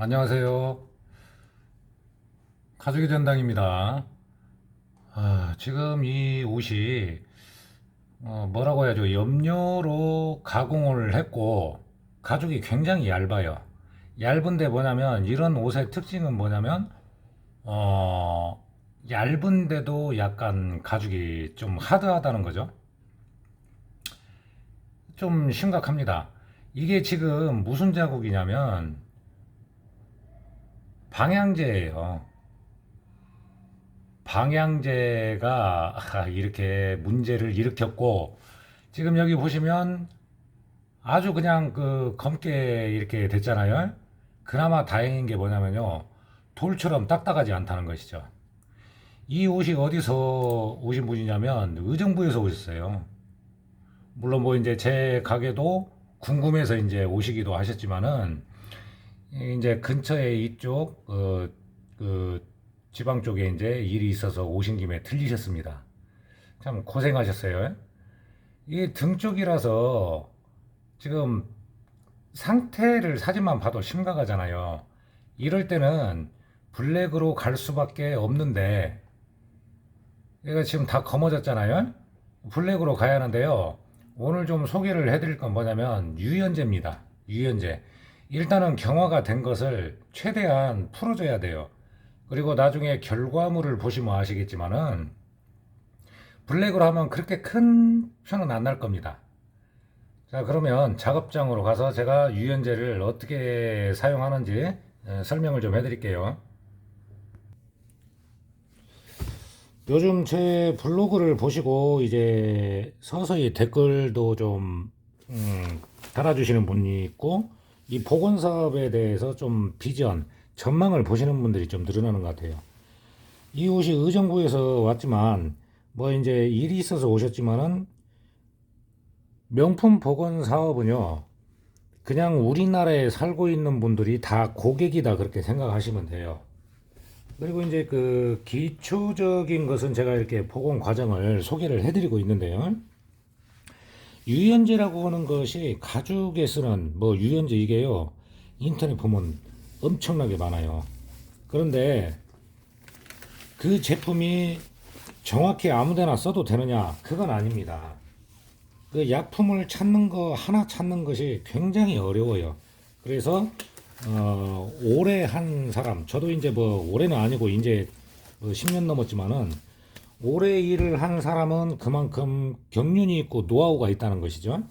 안녕하세요. 가족의 전당입니다. 지금 이 옷이 뭐라고 해야죠? 염료로 가공을 했고 가죽이 굉장히 얇아요. 얇은데 뭐냐면 이런 옷의 특징은 뭐냐면 어, 얇은데도 약간 가죽이 좀 하드하다는 거죠. 좀 심각합니다. 이게 지금 무슨 자국이냐면 방향제예요. 방향제가 이렇게 문제를 일으켰고 지금 여기 보시면 아주 그냥 그 검게 이렇게 됐잖아요. 그나마 다행인 게 뭐냐면요, 돌처럼 딱딱하지 않다는 것이죠. 이 옷이 어디서 오신 분이냐면 의정부에서 오셨어요. 물론 뭐 이제 제 가게도 궁금해서 이제 오시기도 하셨지만은 이제 근처에 이쪽 그 지방 쪽에 이제 일이 있어서 오신 김에 들리셨습니다. 참 고생하셨어요. 이게 등 쪽이라서 지금 상태를 사진만 봐도 심각하잖아요. 이럴 때는 블랙으로 갈 수밖에 없는데 얘가 지금 다 검어졌잖아요. 블랙으로 가야 하는데요. 오늘 좀 소개를 해드릴 건 뭐냐면 유연제입니다. 유연제. 일단은 경화가 된 것을 최대한 풀어줘야 돼요. 그리고 나중에 결과물을 보시면 아시겠지만은 블랙으로 하면 그렇게 큰 표는 안 날 겁니다. 자, 그러면 작업장으로 가서 제가 유연제를 어떻게 사용하는지 설명을 좀 해드릴게요. 요즘 제 블로그를 보시고 이제 서서히 댓글도 좀 달아주시는 분이 있고 이 보건 사업에 대해서 좀 비전, 전망을 보시는 분들이 좀 늘어나는 것 같아요. 이 옷이 의정부에서 왔지만 뭐 이제 일이 있어서 오셨지만은 명품 보건 사업은요, 그냥 우리나라에 살고 있는 분들이 다 고객이다 그렇게 생각하시면 돼요. 그리고 이제 그 기초적인 것은 제가 이렇게 보건 과정을 소개를 해드리고 있는데요. 유연제라고 하는 것이 가죽에 쓰는 뭐 유연제 이게요. 인터넷 보면 엄청나게 많아요. 그런데 그 제품이 정확히 아무데나 써도 되느냐? 그건 아닙니다. 그 약품을 찾는 거 하나 찾는 것이 굉장히 어려워요. 그래서 오래 한 사람, 저도 이제 뭐 올해는 아니고 이제 10년 넘었지만은 오래 일을 한 사람은 그만큼 경륜이 있고 노하우가 있다는 것이죠.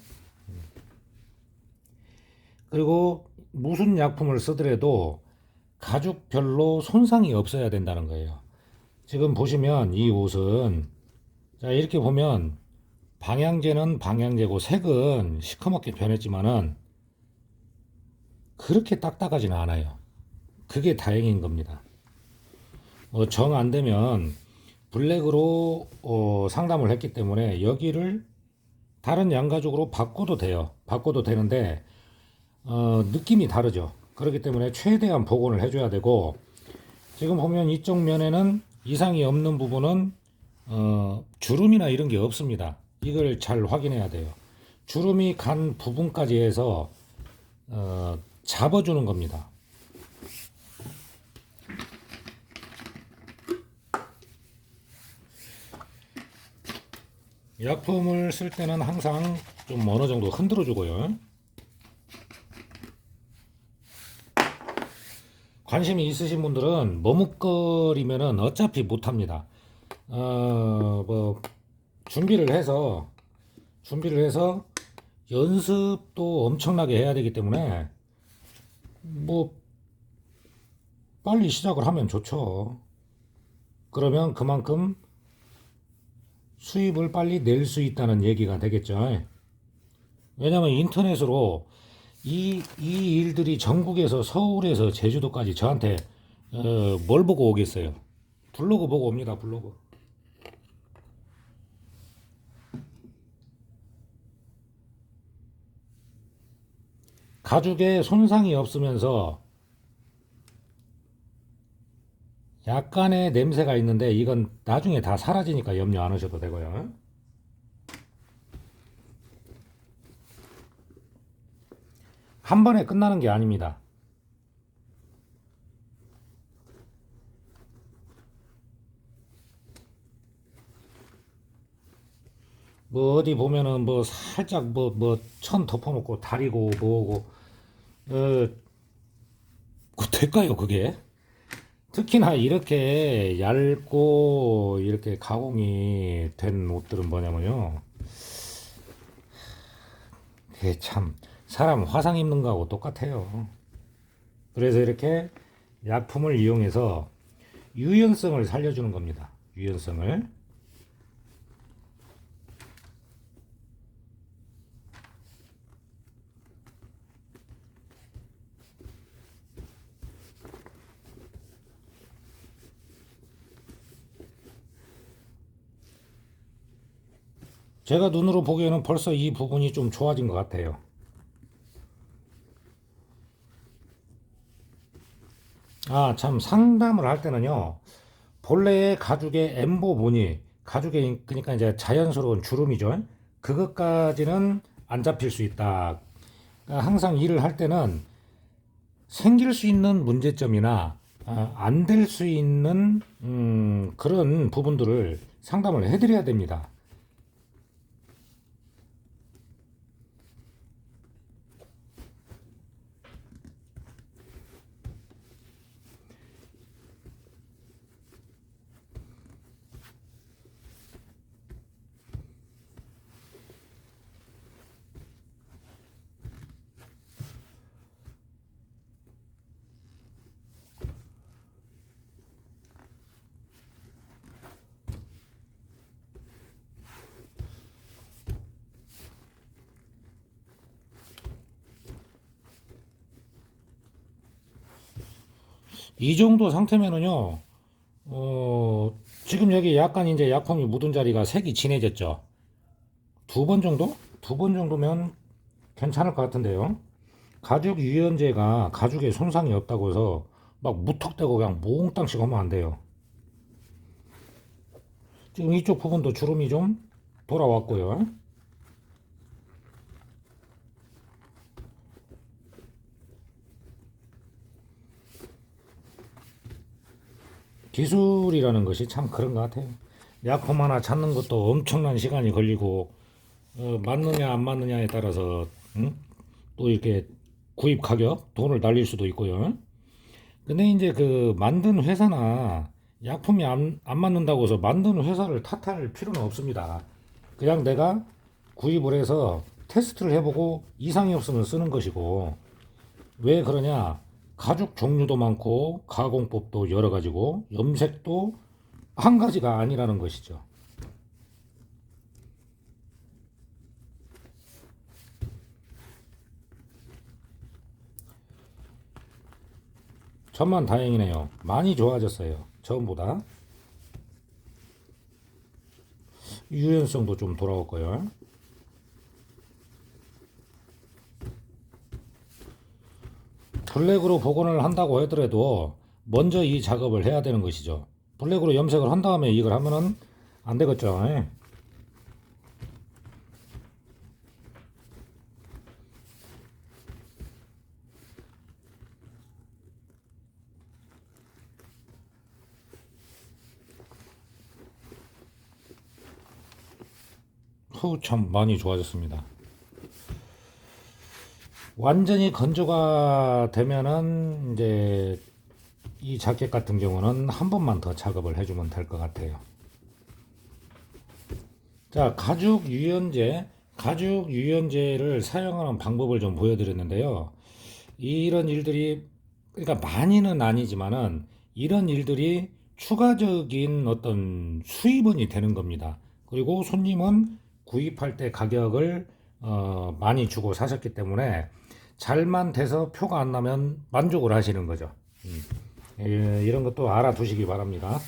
그리고 무슨 약품을 쓰더라도 가죽별로 손상이 없어야 된다는 거예요. 지금 보시면 이 옷은 자 이렇게 보면 방향제는 방향제고 색은 시커멓게 변했지만은 그렇게 딱딱하지는 않아요. 그게 다행인 겁니다. 정 안 되면 블랙으로 상담을 했기 때문에 여기를 다른 양가죽으로 바꿔도 돼요. 바꿔도 되는데 느낌이 다르죠. 그렇기 때문에 최대한 복원을 해줘야 되고 지금 보면 이쪽 면에는 이상이 없는 부분은 주름이나 이런 게 없습니다. 이걸 잘 확인해야 돼요. 주름이 간 부분까지 해서 잡아주는 겁니다. 약품을 쓸 때는 항상 좀 어느 정도 흔들어 주고요. 관심이 있으신 분들은 머뭇거리면은 어차피 못합니다. 뭐 준비를 해서 연습도 엄청나게 해야 되기 때문에 뭐 빨리 시작을 하면 좋죠. 그러면 그만큼 수입을 빨리 낼 수 있다는 얘기가 되겠죠. 왜냐하면 인터넷으로 이 일들이 전국에서 서울에서 제주도까지 저한테 뭘 보고 오겠어요? 블로그 보고 옵니다. 블로그. 가죽에 손상이 없으면서 약간의 냄새가 있는데 이건 나중에 다 사라지니까 염려 안 하셔도 되고요. 한 번에 끝나는 게 아닙니다. 뭐 어디 보면은 뭐 살짝 뭐 천 덮어놓고 다리고 뭐고 될까요 그게? 특히나 이렇게 얇고 이렇게 가공이 된 옷들은 뭐냐면요. 그게 참 사람 화상 입는 거하고 똑같아요. 그래서 이렇게 약품을 이용해서 유연성을 살려주는 겁니다. 유연성을. 제가 눈으로 보기에는 벌써 이 부분이 좀 좋아진 것 같아요. 아, 참 상담을 할 때는요. 본래의 가죽의 엠보 무늬, 가죽의 그러니까 이제 자연스러운 주름이죠. 그것까지는 안 잡힐 수 있다. 그러니까 항상 일을 할 때는 생길 수 있는 문제점이나 안 될 수 있는 그런 부분들을 상담을 해드려야 됩니다. 이 정도 상태면은요, 지금 여기 약간 이제 약품이 묻은 자리가 색이 진해졌죠. 두 번 정도? 두 번 정도면 괜찮을 것 같은데요. 가죽 유연제가 가죽에 손상이 없다고 해서 막 무턱대고 그냥 몽땅씩 하면 안 돼요. 지금 이쪽 부분도 주름이 좀 돌아왔고요. 기술이라는 것이 참 그런 것 같아요. 약품 하나 찾는 것도 엄청난 시간이 걸리고 맞느냐 안 맞느냐에 따라서 응? 또 이렇게 구입 가격 돈을 날릴 수도 있고요. 근데 이제 그 만든 회사나 약품이 안 맞는다고 해서 만드는 회사를 탓할 필요는 없습니다. 그냥 내가 구입을 해서 테스트를 해보고 이상이 없으면 쓰는 것이고 왜 그러냐? 가죽 종류도 많고 가공법도 여러 가지고 염색도 한 가지가 아니라는 것이죠. 천만 다행이네요. 많이 좋아졌어요. 처음보다. 유연성도 좀 돌아올 거예요. 블랙으로 복원을 한다고 하더라도 먼저 이 작업을 해야 되는 것이죠. 블랙으로 염색을 한 다음에 이걸 하면은 안 되겠죠. 예. 참 많이 좋아졌습니다. 완전히 건조가 되면은 이제 이 자켓 같은 경우는 한 번만 더 작업을 해주면 될 것 같아요. 자, 가죽 유연제를 사용하는 방법을 좀 보여드렸는데요. 이런 일들이 그러니까 많이는 아니지만은 이런 일들이 추가적인 어떤 수입원이 되는 겁니다. 그리고 손님은 구입할 때 가격을 많이 주고 사셨기 때문에 잘만 돼서 표가 안 나면 만족을 하시는 거죠. 이런 것도 알아두시기 바랍니다.